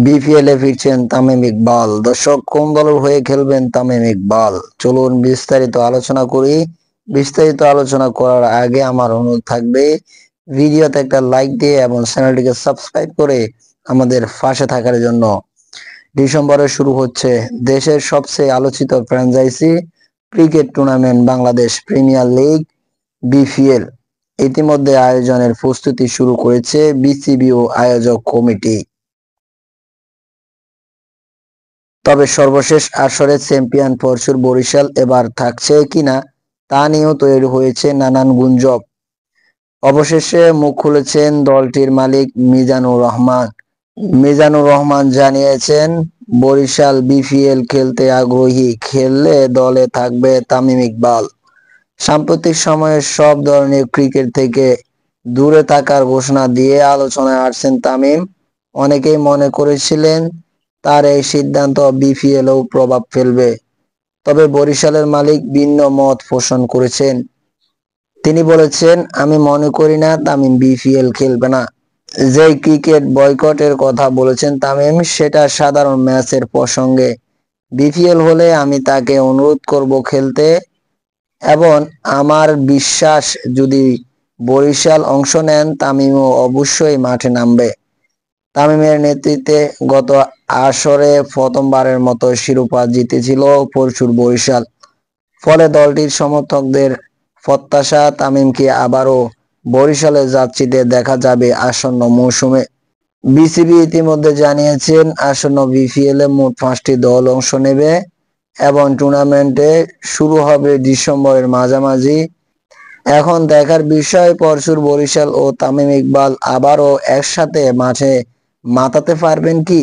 BPL এ ফিরছেন তামিম ইকবাল। দর্শক, কোন দলের হয়ে খেলবেন তামিম ইকবাল? চলুন বিস্তারিত আলোচনা করি। বিস্তারিত আলোচনা করার আগে আমার অনুরোধ থাকবে, ভিডিওতে একটা লাইক দিয়ে এবং চ্যানেলটিকে সাবস্ক্রাইব করে আমাদের পাশে থাকার জন্য। ডিসেম্বরে শুরু হচ্ছে দেশের সবচেয়ে আলোচিত franchise cricket tournament Bangladesh premier league BPL. ইতিমধ্যে আয়োজনের প্রস্তুতি শুরু করেছে বিসিবি ও আয়োজক কমিটি। তবে সর্বশেষ আসরে চ্যাম্পিয়ন পরশুর বরিশাল এবার থাকছে কিনা তা নিয়েও তৈরি হয়েছে নানান গুঞ্জন। অবশেষে মুখ খুলেছেন দলটির মালিক মিজানুর রহমান। মিজানুর রহমান জানিয়েছেন, বরিশাল বিপিএল খেলতে আগ্রহী, খেললে দলে থাকবে তামিম ইকবাল। সাম্প্রতিক সময়ে সব ধরনের ক্রিকেট থেকে দূরে থাকার ঘোষণা দিয়ে আলোচনায় আসছেন তামিম। অনেকেই মনে করেছিলেন তার এই সিদ্ধান্ত বিপিএলেও প্রভাব ফেলবে, তবে বরিশালের মালিক ভিন্ন মত পোষণ করেছেন। তিনি বলেছেন, আমি মনে করি না তামিম বিপিএল খেলবে না। যেই ক্রিকেট বয়কটের কথা বলেছেন তামিম, সেটা সাধারণ ম্যাচের প্রসঙ্গে। বিপিএল হলে আমি তাকে অনুরোধ করব খেলতে, এবং আমার বিশ্বাস যদি বরিশাল অংশ নেন তামিমও অবশ্যই মাঠে নামবে। তামিমের নেতৃত্বে গত আসরে প্রথমবারের মতো শিরোপা জিতেছিল পরশুর বরিশাল। ফলে দলটির সমর্থকদের প্রত্যাশা, তামিমকে আবারও বরিশালে যাত্রীদের দেখা যাবে আসন্ন মৌসুমে। বিসিবি ইতিমধ্যে জানিয়েছেন, আসন্ন বিপিএল এ মোট 5টি দল অংশ নেবে এবং টুর্নামেন্টে শুরু হবে ডিসেম্বরের মাঝামাঝি। এখন দেখার বিষয়, পরশুর বরিশাল ও তামিম ইকবাল আবারও একসাথে মাঠে মাতাতে পারবেন কি।